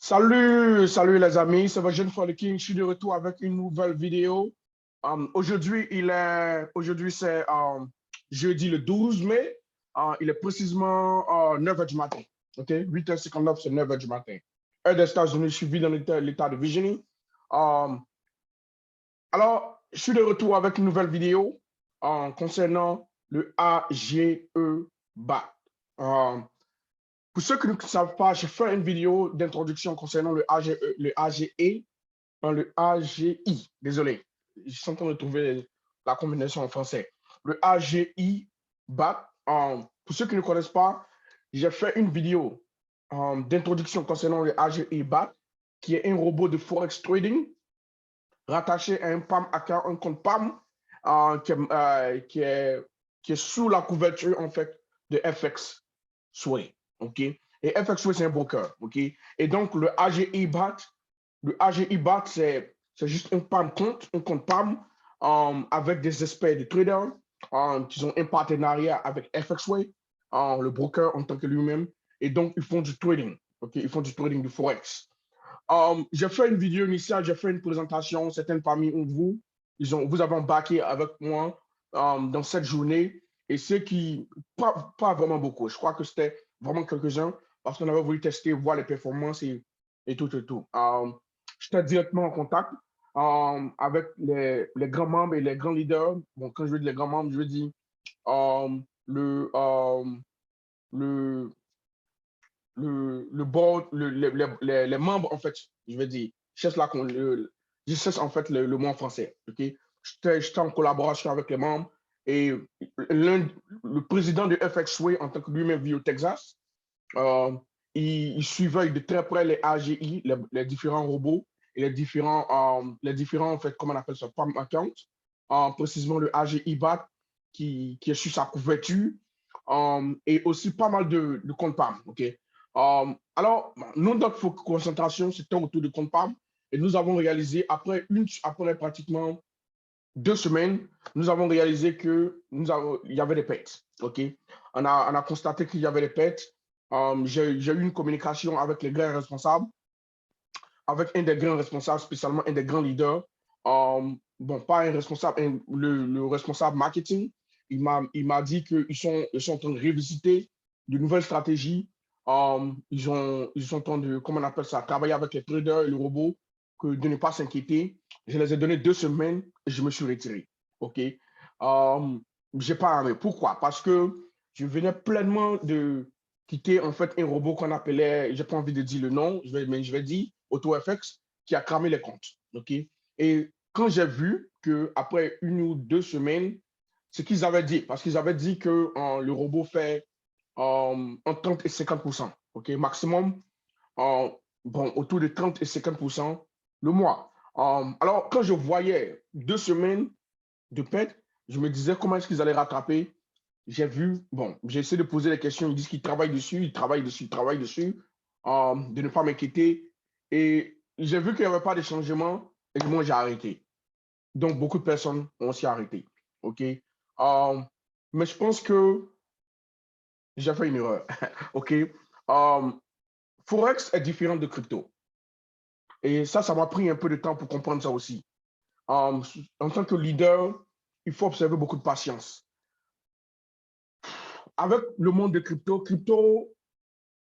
Salut les amis, c'est votre jeune frère le King. Je suis de retour avec une nouvelle vidéo. Aujourd'hui c'est jeudi le 12 mai. Il est précisément 9h du matin. OK? 8h59, c'est 9h du matin. Heure des États-Unis, je suis dans l'État de Virginie. Um, alors, je suis de retour avec une nouvelle vidéo concernant le AGE BAT. Pour ceux qui ne savent pas, j'ai fait une vidéo d'introduction concernant le AGE, le AGI. Désolé, je suis en train de trouver la combinaison en français. Le AGI BAT. Pour ceux qui ne connaissent pas, j'ai fait une vidéo d'introduction concernant le AGI BAT, qui est un robot de Forex Trading rattaché à un PAM account, un compte PAM qui est sous la couverture en fait de FX Sway. OK? Et FX Sway, c'est un broker. OK? Et donc, le AGI BAT, c'est juste un PAM compte, un compte PAM avec des experts de traders qui ont un partenariat avec FXWay, le broker en tant que lui-même. Et donc, ils font du trading. OK? Ils font du trading de Forex. J'ai fait une vidéo initiale, j'ai fait une présentation. Certaines parmi vous, vous avez embarqué avec moi dans cette journée. Et ceux qui, pas vraiment beaucoup, je crois que c'était vraiment quelques-uns parce qu'on avait voulu tester, voir les performances et tout, et tout. J'étais directement en contact avec les grands membres et les grands leaders. Bon, quand je veux dire les grands membres, je veux dire le, le, le board, les membres, en fait, je veux dire, je cherche en fait le mot en français. OK? J'étais en collaboration avec les membres et le président de FXWay, en tant que lui-même vit au Texas, euh, il suivait de très près les AGI, les différents robots et les différents, en fait, comment on appelle ça, PAM accounts, précisément le AGI BAT qui est sur sa couverture et aussi pas mal de comptes PAM. OK? Alors, nous, notre concentration, c'était autour de comptes PAM et nous avons réalisé, après pratiquement 2 semaines, nous avons réalisé il y avait des pertes. OK? On a constaté qu'il y avait des pertes. J'ai eu une communication avec les grands responsables, avec un des grands responsables, spécialement un des grands leaders. Bon, pas un responsable, le responsable marketing. Il m'a dit ils sont en train de revisiter de nouvelles stratégies. Ils sont en train de, comment on appelle ça, travailler avec les traders et le robot, de ne pas s'inquiéter. Je les ai donné 2 semaines et je me suis retiré. OK? J'ai pas aimé. Pourquoi? Parce que je venais pleinement de quitter en fait un robot qu'on appelait, j'ai pas envie de dire le nom, mais je vais dire AutoFX, qui a cramé les comptes. OK? Et quand j'ai vu qu'après 1 ou 2 semaines, ce qu'ils avaient dit, parce qu'ils avaient dit que le robot fait en 30 et 50%, OK? Maximum, bon, autour de 30 et 50% le mois. Alors, quand je voyais 2 semaines de perte, je me disais comment est-ce qu'ils allaient rattraper. J'ai vu, bon, j'ai essayé de poser des questions. Ils disent qu'ils travaillent dessus, ils travaillent dessus, ils travaillent dessus, de ne pas m'inquiéter. Et j'ai vu qu'il n'y avait pas de changement et moi, j'ai arrêté. Donc, beaucoup de personnes ont aussi arrêté. OK? Mais je pense que j'ai fait une erreur. OK? Forex est différent de crypto. Et ça m'a pris un peu de temps pour comprendre ça aussi. En tant que leader, il faut observer beaucoup de patience. Avec le monde de crypto,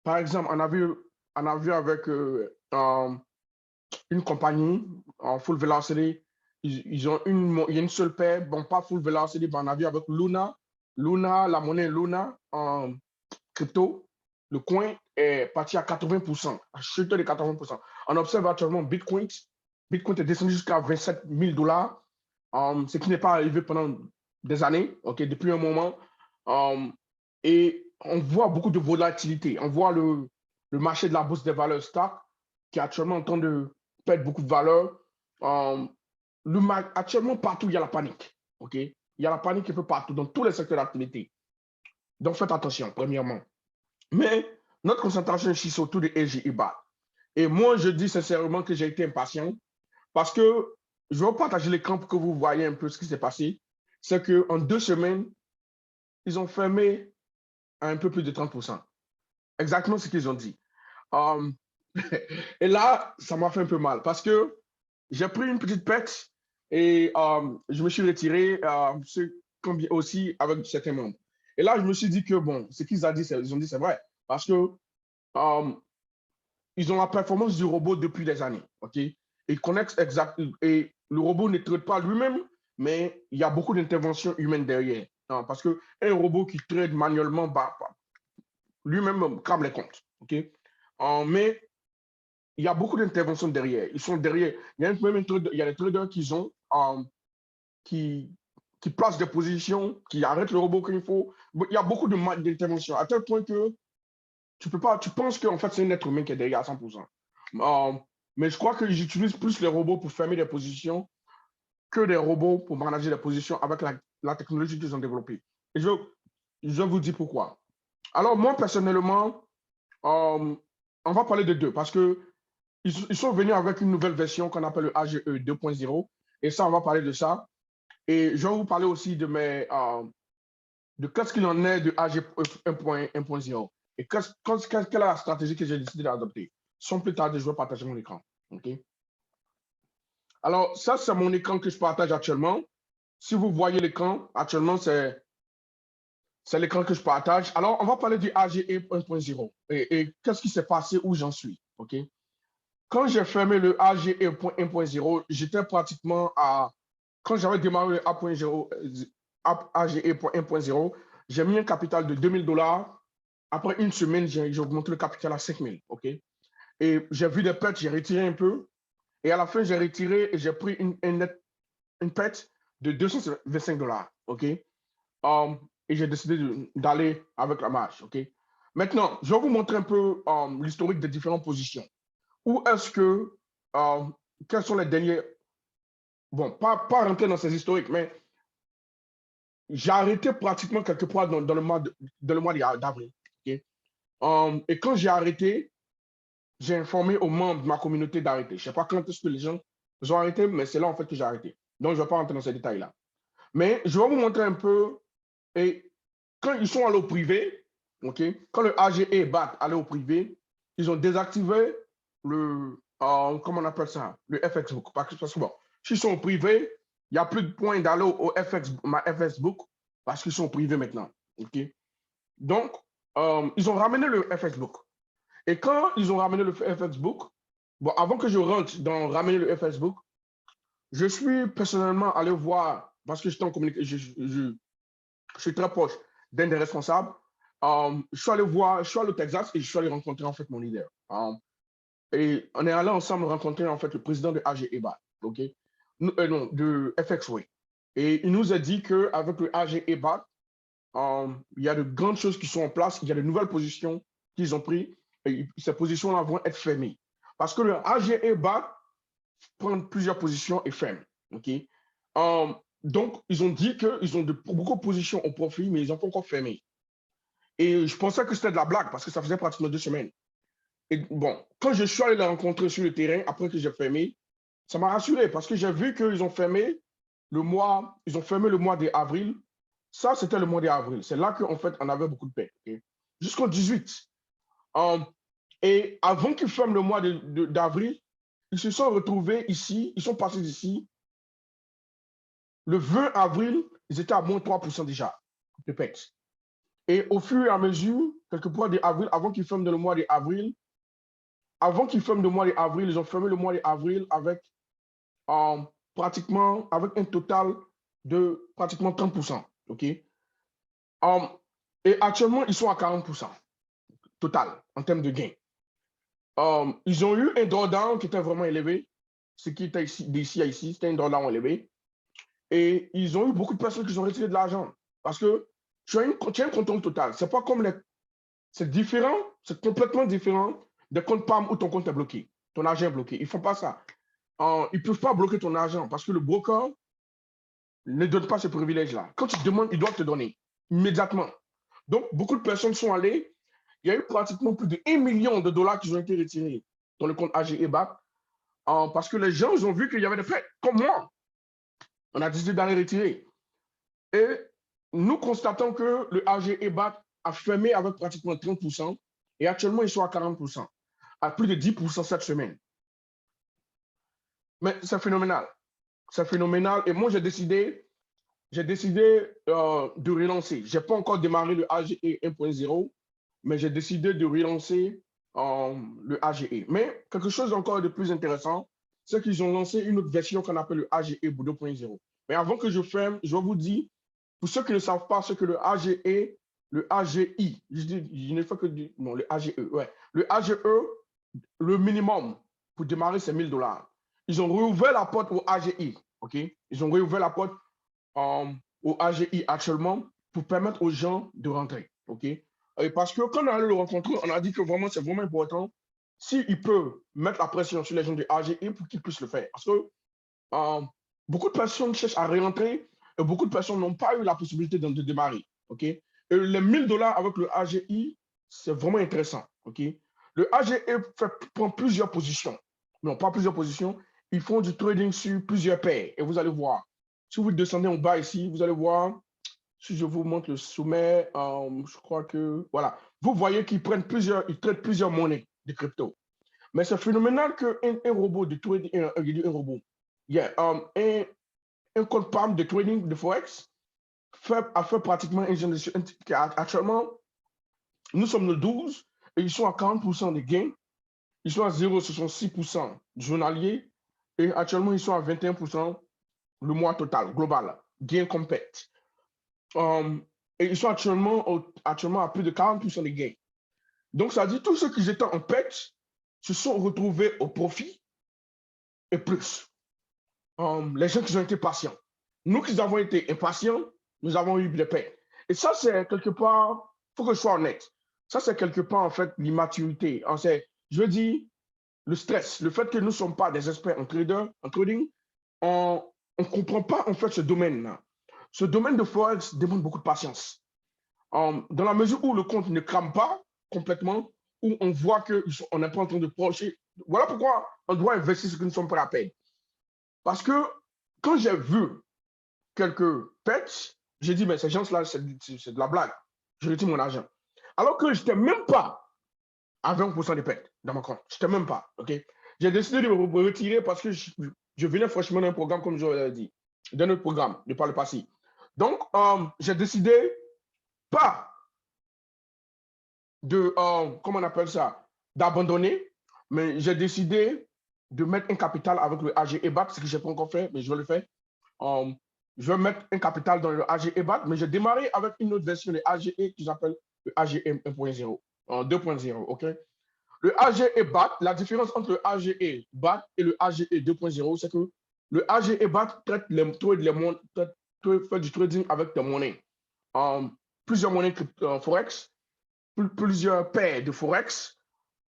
par exemple, on a vu avec une compagnie en full velocity, ils ont il y a une seule paire, bon, pas full velocity, mais on a vu avec Luna, la monnaie Luna en crypto, le coin est parti à 80%, à chuter de 80%. On observe actuellement Bitcoin est descendu jusqu'à 27 000 $, ce qui n'est pas arrivé pendant des années, ok, depuis un moment. Et on voit beaucoup de volatilité. On voit le marché de la bourse des valeurs stock qui est actuellement en train de perdre beaucoup de valeur. Actuellement, partout, il y a la panique. Ok? Il y a la panique un peu partout, dans tous les secteurs d'activité. Donc, faites attention, premièrement. Mais notre concentration ici, c'est autour de EGIBA. Et moi, je dis sincèrement que j'ai été impatient parce que je vais partager l'écran pour que vous voyez un peu ce qui s'est passé. C'est qu'en 2 semaines, ils ont fermé à un peu plus de 30%. Exactement ce qu'ils ont dit. Et là, ça m'a fait un peu mal parce que j'ai pris une petite pète et je me suis retiré aussi avec certains membres. Et là, je me suis dit que bon, ce qu'ils ont dit, ils ont dit c'est vrai parce que euh, ils ont la performance du robot depuis des années. Ok, ils connaissent exact et le robot ne traite pas lui-même, mais il y a beaucoup d'interventions humaines derrière. Non, parce que un robot qui traite manuellement, bah, lui-même crame les comptes. Ok, mais il y a beaucoup d'interventions derrière. Ils sont derrière. Il y a même il y a des traders qui, qui placent des positions, qui arrêtent le robot qu'il faut. Il y a beaucoup d'interventions, à tel point que tu peux pas, tu penses qu'en fait, c'est un être humain qui est derrière à 100%. Mais je crois qu'ils utilisent plus les robots pour fermer des positions que des robots pour manager des positions avec la technologie qu'ils ont développée. Et je vous dis pourquoi. Alors, moi, personnellement, on va parler de deux parce que ils sont venus avec une nouvelle version qu'on appelle le AGE 2.0. Et ça, on va parler de ça. Et je vais vous parler aussi de qu'est-ce qu'il en est de AG 1.0 et quelle est la stratégie que j'ai décidé d'adopter. Sans plus tarder, je vais partager mon écran. Okay? Alors, ça, c'est mon écran que je partage actuellement. Si vous voyez l'écran, actuellement, c'est l'écran que je partage. Alors, on va parler du AGE 1.0 et qu'est-ce qui s'est passé, où j'en suis. OK? Quand j'ai fermé le AGE 1.0, j'étais pratiquement à... Quand j'avais démarré le AGE 1.0, j'ai mis un capital de $2000. Après une semaine, j'ai augmenté le capital à 5000. OK? Et j'ai vu des pertes, j'ai retiré un peu. Et à la fin, j'ai retiré et j'ai pris une perte de $225. OK? Et j'ai décidé d'aller avec la marge. OK? Maintenant, je vais vous montrer un peu l'historique des différentes positions. Où est-ce que, quels sont les derniers, bon, pas rentrer dans ces historiques, mais j'ai arrêté pratiquement quelque part dans le mois d'avril. Okay? Et quand j'ai arrêté, j'ai informé aux membres de ma communauté d'arrêter. Je ne sais pas quand est-ce que les gens ont arrêté, mais c'est là en fait que j'ai arrêté. Donc, je ne vais pas rentrer dans ces détails-là. Mais je vais vous montrer un peu, et quand ils sont allés au privé, okay, quand le AGE et BAT allaient au privé, ils ont désactivé comment on appelle ça, le FXbook. Parce que bon, s'ils sont au privé, il n'y a plus de point d'aller au ma FXbook parce qu'ils sont privés maintenant. Okay? Donc, ils ont ramené le FXbook. Et quand ils ont ramené le FXbook, bon, avant que je rentre dans ramener le FXbook, je suis personnellement allé voir, parce que j'étais en communication, je suis très proche d'un des responsables. Je suis allé voir, je suis allé au Texas et je suis allé rencontrer en fait mon leader. Et on est allé ensemble rencontrer en fait le président de AG EBAT, ok? Non, de FXWay. Et il nous a dit qu'avec le AG EBAT, il y a de grandes choses qui sont en place, il y a de nouvelles positions qu'ils ont prises et ces positions-là vont être fermées. Parce que le AG EBAT prend plusieurs positions et ferme, ok? Donc, ils ont dit qu'ils ont beaucoup de positions au profit, mais ils n'ont pas encore fermé. Et je pensais que c'était de la blague parce que ça faisait pratiquement 2 semaines. Et bon, quand je suis allé les rencontrer sur le terrain, après que j'ai fermé, ça m'a rassuré parce que j'ai vu qu'ils ont fermé ils ont fermé le mois d'avril. Ça, c'était le mois d'avril. C'est là qu'en fait, on avait beaucoup de paix. Okay? Jusqu'au 18. Et avant qu'ils ferment le mois d'avril, ils se sont retrouvés ici, ils sont passés d'ici. Le 20 avril, ils étaient à moins 3% déjà de PEX. Et au fur et à mesure, quelque part d'avril, avant qu'ils ferment le mois d'avril, ils ont fermé le mois d'avril avec pratiquement avec un total de pratiquement 30%. OK? Et actuellement, ils sont à 40% total en termes de gains. Ils ont eu un drawdown qui était vraiment élevé. Ce qui était d'ici à ici, c'était un drawdown élevé. Et ils ont eu beaucoup de personnes qui ont retiré de l'argent. Parce que tu as un contrôle total. C'est pas comme c'est différent, c'est complètement différent des comptes PAM où ton compte est bloqué. Ton argent est bloqué. Ils ne font pas ça. Ils ne peuvent pas bloquer ton argent parce que le broker ne donne pas ce privilège-là. Quand tu demandes, ils doivent te donner immédiatement. Donc, beaucoup de personnes sont allées. Il y a eu pratiquement plus de $1 million qui ont été retirés dans le compte AG et BAT parce que les gens ont vu qu'il y avait des faits. Comme moi, on a décidé d'aller retirer. Et nous constatons que le AG et BAT a fermé avec pratiquement 30% et actuellement, ils sont à 40%. à plus de 10% cette semaine. Mais c'est phénoménal. C'est phénoménal. Et moi, j'ai décidé de relancer. Je n'ai pas encore démarré le AGE 1.0, mais j'ai décidé de relancer le AGE. Mais quelque chose encore de plus intéressant, c'est qu'ils ont lancé une autre version qu'on appelle le AGE 2.0. Mais avant que je ferme, je vais vous dire, pour ceux qui ne savent pas ce que le AGE, le AGI, je ne fais que du, non, le AGE, ouais. Le AGE, le minimum pour démarrer, c'est $1000. Ils ont réouvert la porte au AGI, OK? Ils ont réouvert la porte au AGI actuellement pour permettre aux gens de rentrer, OK? Et parce que quand on a le rencontré, on a dit que vraiment, c'est vraiment important s'il peut mettre la pression sur les gens de AGI pour qu'ils puissent le faire. Parce que beaucoup de personnes cherchent à rentrer et beaucoup de personnes n'ont pas eu la possibilité de démarrer, OK? Et les $1000 avec le AGI, c'est vraiment intéressant, OK? Le AGI prend plusieurs positions. Non, pas plusieurs positions. Ils font du trading sur plusieurs paires. Et vous allez voir. Si vous descendez en bas ici, vous allez voir, si je vous montre le sommet, je crois que, voilà. Vous voyez qu'ils ils traitent plusieurs monnaies de crypto. Mais c'est phénoménal qu'un robot de trading, un robot, yeah, un code PAM de trading de Forex a fait pratiquement actuellement, nous sommes le 12 et ils sont à 40% de gains. Ils sont à 0,66% journalier et actuellement, ils sont à 21% le mois total, global, gain compète. Et ils sont actuellement à plus de 40% de gains. Donc, ça dit tous ceux qui étaient en perte se sont retrouvés au profit et plus. Les gens qui ont été patients. Nous qui avons été impatients, nous avons eu des pertes. Et ça, c'est quelque part, il faut que je sois honnête, ça, c'est quelque part, en fait, l'immaturité. Je veux dire, le stress, le fait que nous ne sommes pas des experts en trading, on ne comprend pas, en fait, ce domaine-là. Ce domaine de Forex demande beaucoup de patience. Dans la mesure où le compte ne crame pas complètement, où on voit qu'on n'est pas en train de projeter. Voilà pourquoi on doit investir ce que nous sommes prêts à payer. Parce que quand j'ai vu quelques pertes, j'ai dit, mais ces gens-là, c'est de la blague. Je retire mon argent. Alors que je n'étais même pas à 20% de pertes dans mon compte. Je n'étais même pas. OK? J'ai décidé de me retirer parce que je venais franchement d'un programme, comme je l'ai dit, d'un autre programme, de par le passé. Donc, j'ai décidé pas de, comment on appelle ça, d'abandonner, mais j'ai décidé de mettre un capital avec le AG EBAT, ce que je n'ai pas encore fait, mais je vais le faire. Je vais mettre un capital dans le AG EBAT, mais j'ai démarré avec une autre version de AGE qui s'appelle le AG 1.0, 2.0, OK? Le AG EBAT, la différence entre le AG EBAT et le AG 2.0, c'est que le AG EBAT traite fait du trading avec des monnaies. Plusieurs monnaies Forex, plusieurs paires de Forex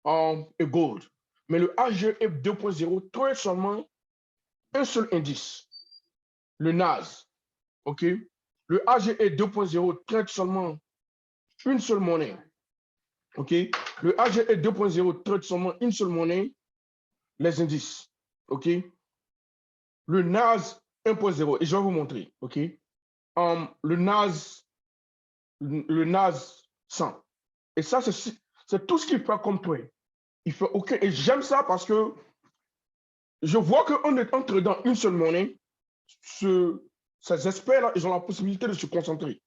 et Gold. Mais le AGE 2.0 traite seulement un seul indice, le NAS. OK? Le AGE 2.0 traite seulement une seule monnaie. OK? Le AGE 2.0 traite seulement une seule monnaie, les indices. OK? Le NAS 1.0, et je vais vous montrer. OK? Le NAS 100. Et ça, c'est tout ce qu'il fait comme trade. Il fait aucun. Et j'aime ça parce que je vois qu'on est entré dans une seule monnaie. Ces experts-là, ils ont la possibilité de se concentrer.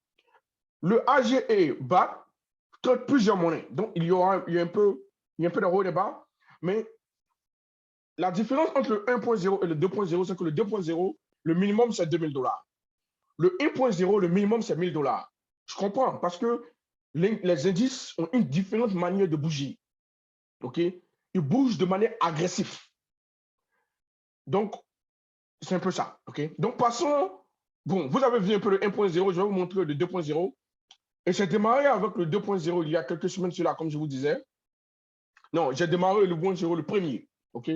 Le AGE BAT traite plusieurs monnaies. Donc, il y a un peu de haut et de bas. Mais la différence entre le 1.0 et le 2.0, c'est que le 2.0, le minimum, c'est $2000. Le 1.0, le minimum, c'est $1000. Je comprends parce que les indices ont une différente manière de bouger. OK? Ils bougent de manière agressive. Donc, c'est un peu ça. OK? Donc, passons. Bon, vous avez vu un peu le 1.0, je vais vous montrer le 2.0. Et j'ai démarré avec le 2.0 il y a quelques semaines sur là, comme je vous disais. Non, j'ai démarré le 1.0 le premier. OK?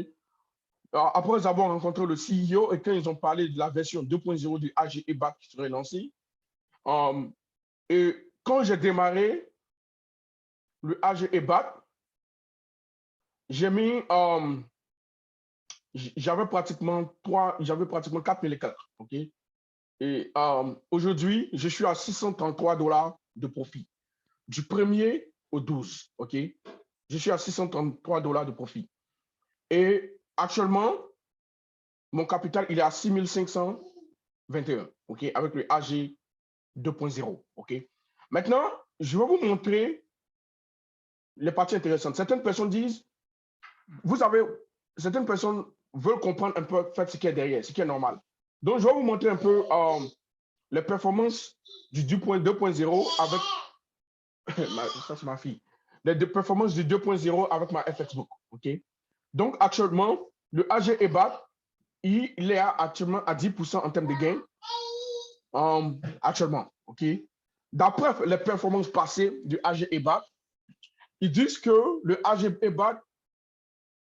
Alors, après avoir rencontré le CEO et quand ils ont parlé de la version 2.0 du AG EBAT qui serait lancée, et quand j'ai démarré le AG EBAT, j'ai mis, j'avais pratiquement 4000 et quelques. OK? Et aujourd'hui, je suis à $633 de profit. Du 1er au 12. OK? je suis à 633 $ de profit. Et actuellement, mon capital, il est à 6521, OK, avec le AG 2.0, OK. Maintenant, je vais vous montrer les parties intéressantes. Certaines personnes disent, vous avez, certaines personnes veulent comprendre un peu en fait, ce qui est derrière, ce qui est normal. Donc, je vais vous montrer un peu les performances du 2.0 avec, ça c'est ma fille, les performances du 2.0 avec ma FXbook, OK. Donc, actuellement, le AG EBAT, il est actuellement à 10% en termes de gains, actuellement, OK. D'après les performances passées du AG EBAT, ils disent que le AG EBAT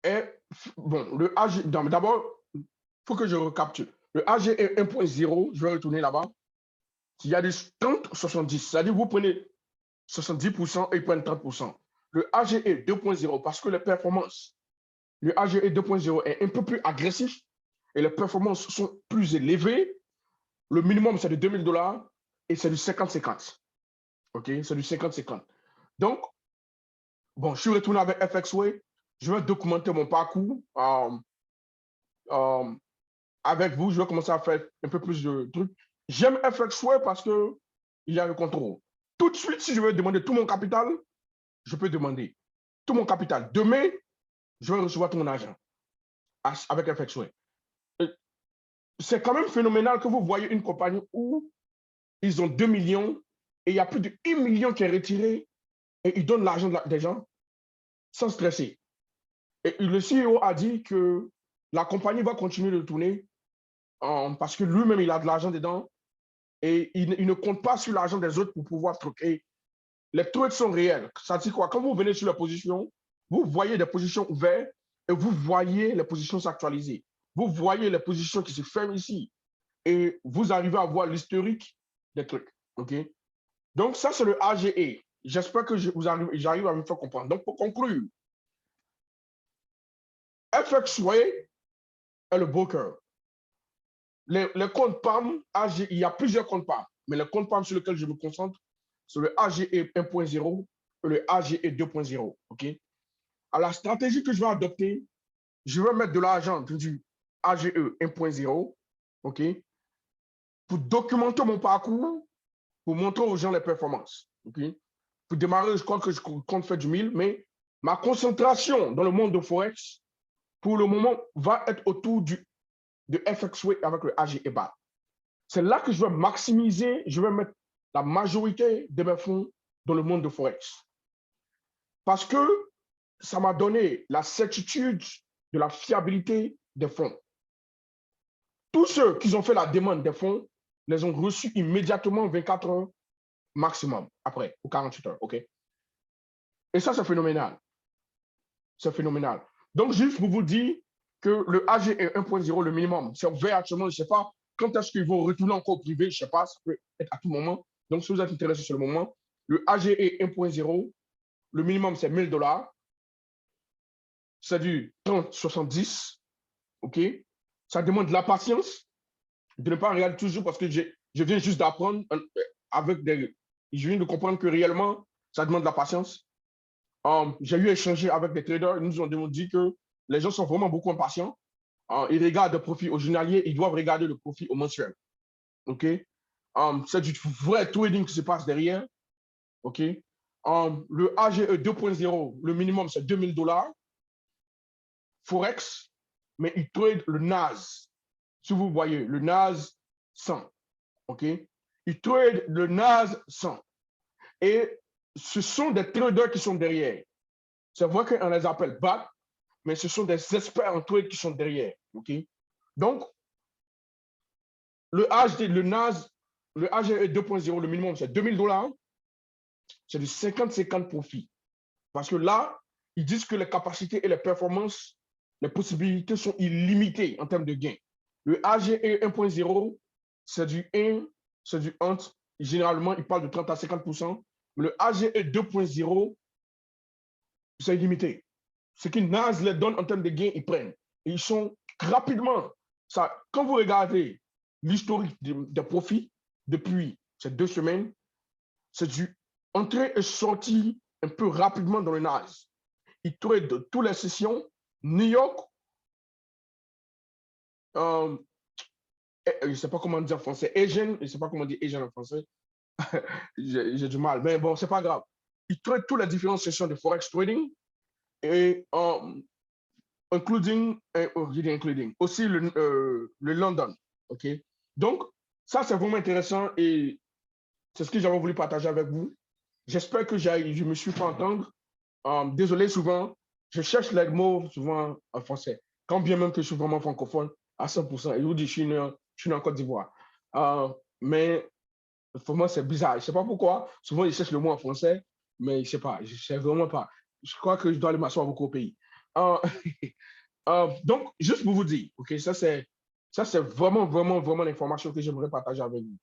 est, bon, le AG, d'abord, il faut que je recapture. Le AG est 1.0, je vais retourner là-bas. Il y a des 30-70, c'est-à-dire vous prenez 70% et ils prennent 30%. Le AGE 2.0, parce que les performances, le AGE 2.0 est un peu plus agressif et les performances sont plus élevées. Le minimum, c'est de 2000 $ et c'est du 50-50. OK? C'est du 50-50. Donc, bon, je suis retourné avec FXWay. Je vais documenter mon parcours avec vous. Je vais commencer à faire un peu plus de trucs. J'aime FXWay parce qu'il y a le contrôle. Tout de suite, si je veux demander tout mon capital, je peux demander tout mon capital. Demain, je vais recevoir tout mon argent avec FXWay. C'est quand même phénoménal que vous voyez une compagnie où ils ont 2 millions et il y a plus de 1 million qui est retiré et ils donnent l'argent des gens sans stresser. Et le CEO a dit que la compagnie va continuer de tourner parce que lui-même, il a de l'argent dedans et il ne compte pas sur l'argent des autres pour pouvoir truquer. Les trucs sont réels. Ça dit quoi? Quand vous venez sur la position, vous voyez des positions ouvertes et vous voyez les positions s'actualiser. Vous voyez les positions qui se ferment ici et vous arrivez à voir l'historique des trucs. OK? Donc, ça, c'est le AGE. J'espère que j'arrive à me faire comprendre. Donc, pour conclure, FXWay est le broker. Les comptes PAM, AGE, il y a plusieurs comptes PAM, mais le compte PAM sur lequel je me concentre, c'est le AGE 1.0 et le AGE 2.0. OK? À la stratégie que je vais adopter, je vais mettre de l'argent du AGE 1.0, OK, pour documenter mon parcours, pour montrer aux gens les performances, OK. Pour démarrer, je crois que je compte faire du 1000, mais ma concentration dans le monde de Forex, pour le moment, va être autour de FXWay avec le AGE EBAT. C'est là que je vais maximiser, je vais mettre la majorité de mes fonds dans le monde de Forex. Parce que ça m'a donné la certitude de la fiabilité des fonds. Tous ceux qui ont fait la demande des fonds les ont reçus immédiatement 24 heures maximum après, ou 48 heures. OK? Et ça, c'est phénoménal. C'est phénoménal. Donc, juste pour vous dire que le AGE 1.0, le minimum, c'est ouvert actuellement, je ne sais pas quand est-ce qu'ils vont retourner encore au privé, je ne sais pas, ça peut être à tout moment. Donc, si vous êtes intéressé sur le moment, le AGE 1.0, le minimum, c'est 1000 $. C'est du 30-70. OK? Ça demande de la patience, de ne pas regarder toujours parce que je viens juste d'apprendre avec des. Je viens de comprendre que réellement, ça demande de la patience. J'ai eu à échanger avec des traders, ils nous ont dit que les gens sont vraiment beaucoup impatients. Ils regardent le profit au journalier, ils doivent regarder le profit au mensuel. OK? C'est du vrai trading qui se passe derrière. OK? Le AGE 2.0, le minimum, c'est 2000 $. Forex, mais ils trade le NAS. Si vous voyez, le NAS 100. OK? Ils trade le NAS 100. Et ce sont des traders qui sont derrière. C'est vrai qu'on les appelle BAT, mais ce sont des experts en trade qui sont derrière. OK? Donc, le NAS, le AGE 2.0, le minimum, c'est 2000 $. C'est du 50-50 profit. Parce que là, ils disent que les capacités et les performances, les possibilités sont illimitées en termes de gains. Le AGE 1.0, c'est du 1, c'est du entre. Généralement, ils parlent de 30 à 50%. Mais le AGE 2.0, c'est illimité. Ce qu'ils NAS les donne en termes de gains, ils prennent. Et ils sont rapidement. Ça, quand vous regardez l'historique des profits depuis ces 2 semaines, c'est du entrée et sortie un peu rapidement dans le NAS. il trade toutes les sessions. New York, je ne sais pas comment dire en français, Asian, je ne sais pas comment dire Asian en français. J'ai du mal, mais bon, c'est pas grave. Il trade toutes les différentes sessions de Forex trading et including aussi le London. OK? Donc, ça, c'est vraiment intéressant et c'est ce que j'avais voulu partager avec vous. J'espère que je me suis fait entendre. Désolé, souvent, je cherche les mots souvent en français. Quand bien même que je suis vraiment francophone à 100%. Et vous dites, je suis en Côte d'Ivoire. Mais pour moi, c'est bizarre. Je ne sais pas pourquoi. Souvent, ils cherchent le mot en français, mais je ne sais pas. Je ne sais vraiment pas. Je crois que je dois aller m'asseoir beaucoup au pays. Euh, donc, juste pour vous dire, OK, ça, c'est vraiment, vraiment, vraiment l'information que j'aimerais partager avec vous.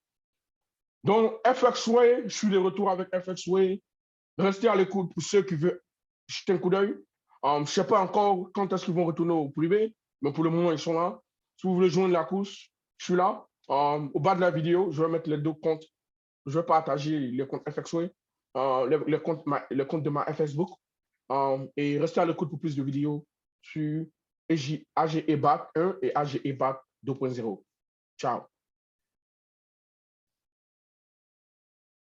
Donc, FXWay, je suis de retour avec FXWay. Restez à l'écoute pour ceux qui veulent jeter un coup d'œil. Je ne sais pas encore quand est-ce qu'ils vont retourner au privé, mais pour le moment, ils sont là. Si vous voulez joindre la course, je suis là. Au bas de la vidéo, je vais mettre les deux comptes. Je vais partager les comptes FXWay, les comptes de ma Facebook. Et restez à l'écoute pour plus de vidéos sur AGEBAT 1 et AGEBAT 2.0. Ciao.